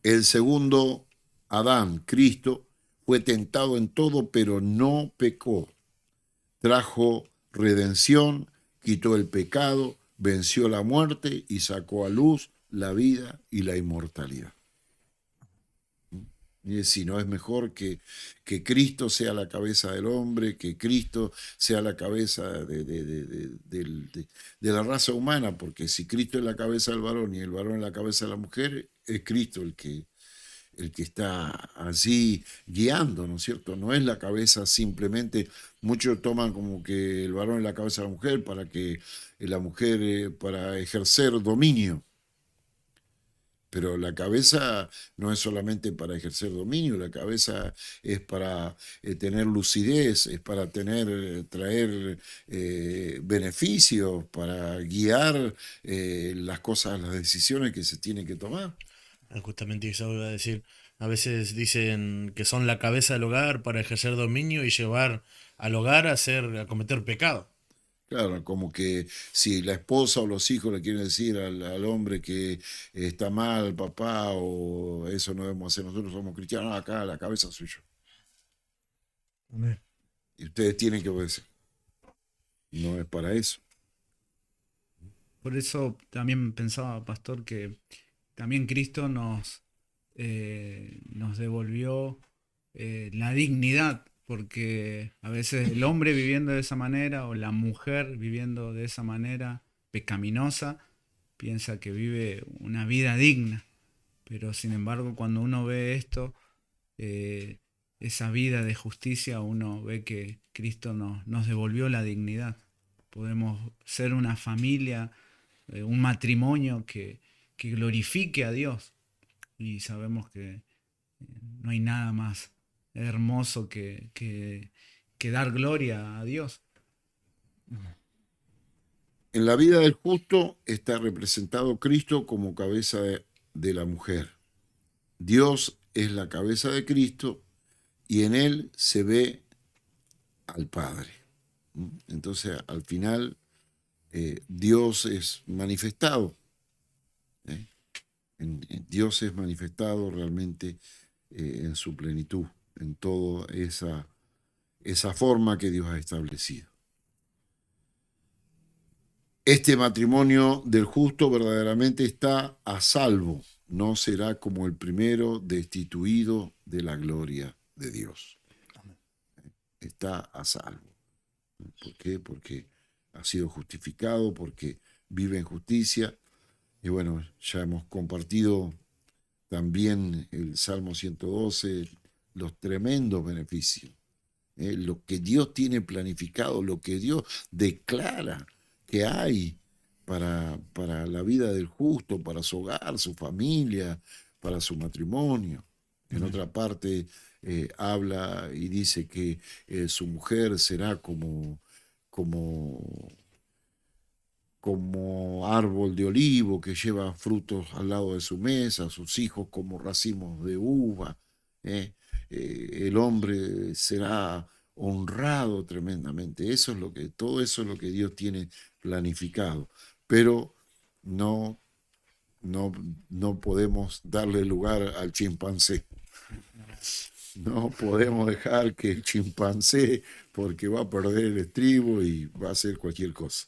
El segundo Adán, Cristo, fue tentado en todo, pero no pecó. Trajo redención, quitó el pecado, venció la muerte y sacó a luz la vida y la inmortalidad. Y si no es mejor que Cristo sea la cabeza del hombre, que Cristo sea la cabeza de la raza humana, porque si Cristo es la cabeza del varón y el varón es la cabeza de la mujer, es Cristo el que está allí guiando, ¿no es cierto? No es la cabeza simplemente, muchos toman como que el varón es la cabeza de la mujer para que la mujer, para ejercer dominio. Pero la cabeza no es solamente para ejercer dominio, la cabeza es para tener lucidez, es para traer beneficios, para guiar las cosas, las decisiones que se tienen que tomar. Justamente eso iba a decir. A veces dicen que son la cabeza del hogar para ejercer dominio y llevar al hogar a cometer pecado. Claro, como que si la esposa o los hijos le quieren decir al hombre que está mal, papá, o eso no debemos hacer, nosotros somos cristianos, acá la cabeza soy yo. Amén. Y ustedes tienen que obedecer. No es para eso. Por eso también pensaba, pastor, que también Cristo nos devolvió la dignidad, porque a veces el hombre viviendo de esa manera o la mujer viviendo de esa manera pecaminosa piensa que vive una vida digna, pero sin embargo cuando uno ve esto, esa vida de justicia, uno ve que Cristo nos devolvió la dignidad. Podemos ser una familia, un matrimonio que glorifique a Dios, y sabemos que no hay nada más hermoso que dar gloria a Dios. En la vida del justo está representado Cristo como cabeza de la mujer. Dios es la cabeza de Cristo y en él se ve al Padre. Entonces, al final, Dios es manifestado. Dios es manifestado realmente en su plenitud, en toda esa forma que Dios ha establecido. Este matrimonio del justo verdaderamente está a salvo, no será como el primero destituido de la gloria de Dios. Está a salvo. ¿Por qué? Porque ha sido justificado, porque vive en justicia. Y bueno, ya hemos compartido también el Salmo 112, los tremendos beneficios, lo que Dios tiene planificado, lo que Dios declara que hay para la vida del justo, para su hogar, su familia, para su matrimonio. En otra parte habla y dice que su mujer será como árbol de olivo que lleva frutos al lado de su mesa, sus hijos como racimos de uva. El hombre será honrado tremendamente. Todo eso es lo que Dios tiene planificado. Pero no no, no podemos darle lugar al chimpancé. No podemos dejar que el chimpancé, porque va a perder el estribo y va a hacer cualquier cosa.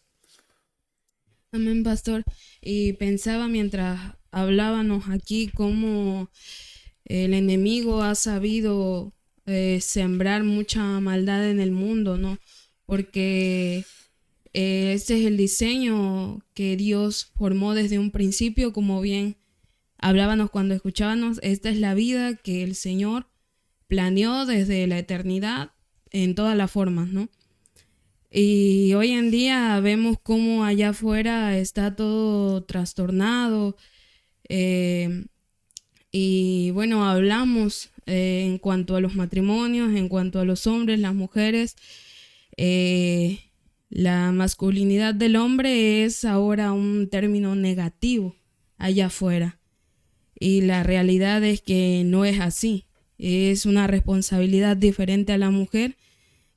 Amén, pastor. Y pensaba mientras hablábamos aquí cómo el enemigo ha sabido sembrar mucha maldad en el mundo, ¿no? Porque este es el diseño que Dios formó desde un principio, como bien hablábamos cuando escuchábamos. Esta es la vida que el Señor planeó desde la eternidad en todas las formas, ¿no? Y hoy en día vemos cómo allá afuera está todo trastornado. Y bueno, hablamos en cuanto a los matrimonios, en cuanto a los hombres, las mujeres. La masculinidad del hombre es ahora un término negativo allá afuera. Y la realidad es que no es así. Es una responsabilidad diferente a la mujer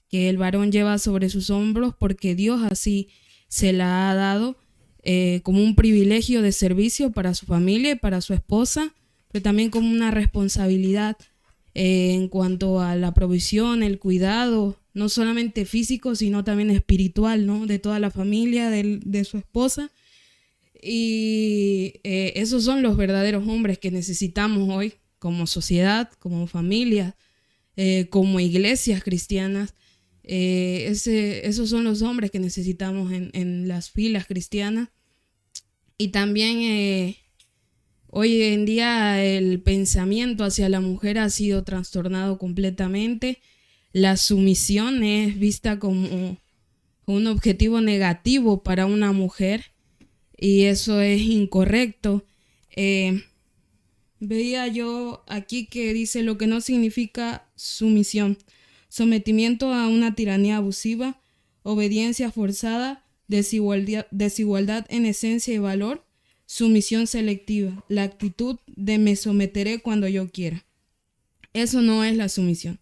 que el varón lleva sobre sus hombros porque Dios así se la ha dado como un privilegio de servicio para su familia y para su esposa, pero también como una responsabilidad en cuanto a la provisión, el cuidado, no solamente físico, sino también espiritual, ¿no? De toda la familia, de su esposa. Y esos son los verdaderos hombres que necesitamos hoy como sociedad, como familia, como iglesias cristianas. Esos son los hombres que necesitamos en las filas cristianas. Y también hoy en día el pensamiento hacia la mujer ha sido trastornado completamente. La sumisión es vista como un objetivo negativo para una mujer y eso es incorrecto. Veía yo aquí que dice lo que no significa sumisión: sometimiento a una tiranía abusiva, obediencia forzada, desigualdad en esencia y valor, sumisión selectiva, la actitud de me someteré cuando yo quiera. Eso no es la sumisión.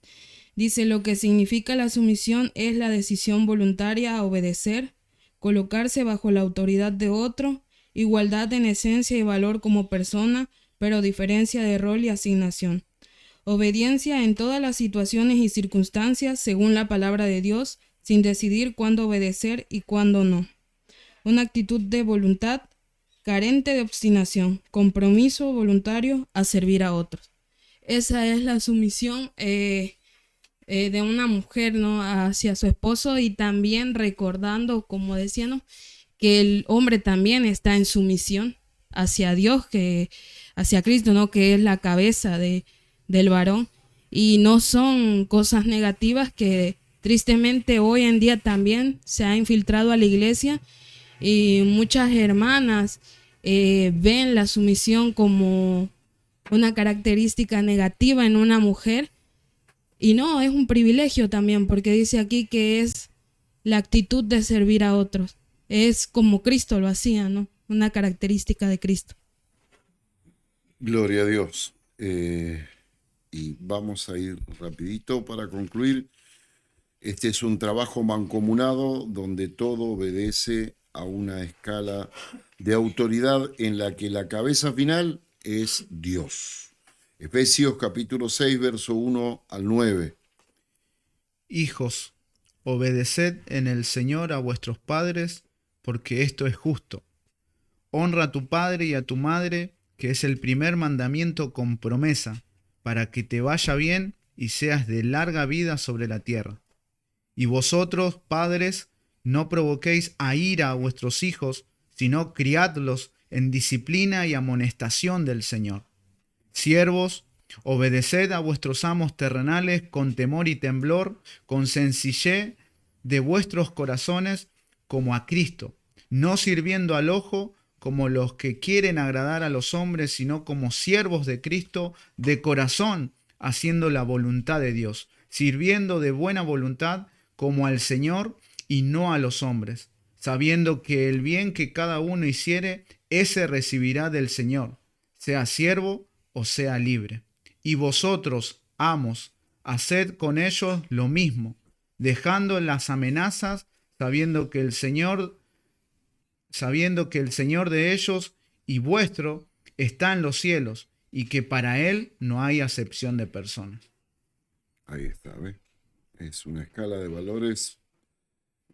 Dice, lo que significa la sumisión es la decisión voluntaria a obedecer, colocarse bajo la autoridad de otro, igualdad en esencia y valor como persona, pero diferencia de rol y asignación. Obediencia en todas las situaciones y circunstancias según la palabra de Dios, sin decidir cuándo obedecer y cuándo no. Una actitud de voluntad carente de obstinación, compromiso voluntario a servir a otros. Esa es la sumisión de una mujer, ¿no?, hacia su esposo, y también recordando, como decíamos, que el hombre también está en sumisión hacia Dios, hacia Cristo, ¿no?, que es la cabeza del varón, y no son cosas negativas que tristemente hoy en día también se ha infiltrado a la iglesia, y muchas hermanas ven la sumisión como una característica negativa en una mujer, y no, es un privilegio también, porque dice aquí que es la actitud de servir a otros. Es como Cristo lo hacía, ¿no? Una característica de Cristo. Gloria a Dios. Y vamos a ir rapidito para concluir. Este es un trabajo mancomunado donde todo obedece a una escala de autoridad en la que la cabeza final es Dios. Efesios capítulo 6, verso 1 al 9. Hijos, obedeced en el Señor a vuestros padres, porque esto es justo. Honra a tu padre y a tu madre, que es el primer mandamiento con promesa, para que te vaya bien y seas de larga vida sobre la tierra. Y vosotros, padres, no provoquéis a ira a vuestros hijos, sino criadlos en disciplina y amonestación del Señor. Siervos, obedeced a vuestros amos terrenales con temor y temblor, con sencillez de vuestros corazones, como a Cristo, no sirviendo al ojo como los que quieren agradar a los hombres, sino como siervos de Cristo de corazón, haciendo la voluntad de Dios, sirviendo de buena voluntad como al Señor y no a los hombres, sabiendo que el bien que cada uno hiciere, ese recibirá del Señor, sea siervo o sea libre. Y vosotros, amos, haced con ellos lo mismo, dejando las amenazas, sabiendo que el Señor de ellos y vuestro está en los cielos y que para Él no hay acepción de personas. Ahí está, ¿ves? Es una escala de valores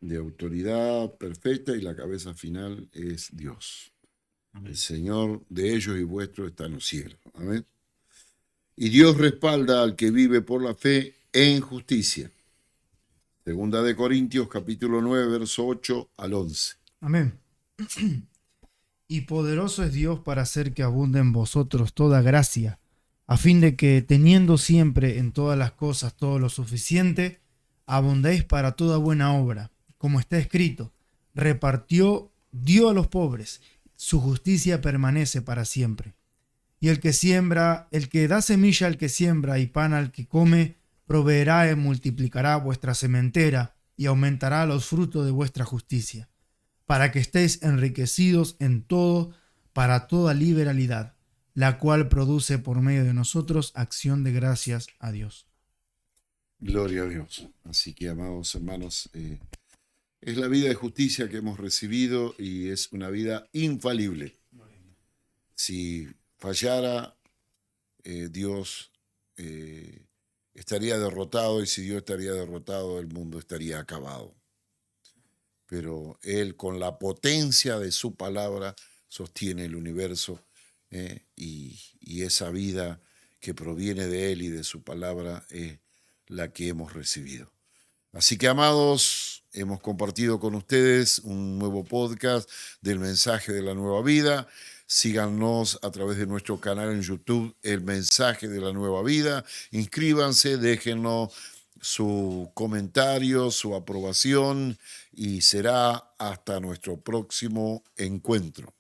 de autoridad perfecta y la cabeza final es Dios. El Señor de ellos y vuestro está en los cielos. Amén. Y Dios respalda al que vive por la fe en justicia. Segunda de Corintios, capítulo 9, verso 8 al 11. Amén. Y poderoso es Dios para hacer que abunde en vosotros toda gracia, a fin de que, teniendo siempre en todas las cosas todo lo suficiente, abundéis para toda buena obra, como está escrito, dio a los pobres, su justicia permanece para siempre. Y el que da semilla al que siembra y pan al que come, proveerá y multiplicará vuestra sementera y aumentará los frutos de vuestra justicia, para que estéis enriquecidos en todo, para toda liberalidad, la cual produce por medio de nosotros acción de gracias a Dios. Gloria a Dios. Así que, amados hermanos, es la vida de justicia que hemos recibido y es una vida infalible. Si fallara, Dios estaría derrotado, y si Dios estaría derrotado, el mundo estaría acabado. Pero Él, con la potencia de su palabra, sostiene el universo, y esa vida que proviene de Él y de su palabra es la que hemos recibido. Así que, amados, hemos compartido con ustedes un nuevo podcast del mensaje de la nueva vida. Síganos a través de nuestro canal en YouTube, El Mensaje de la Nueva Vida. Inscríbanse, déjenos su comentario, su aprobación, y será hasta nuestro próximo encuentro.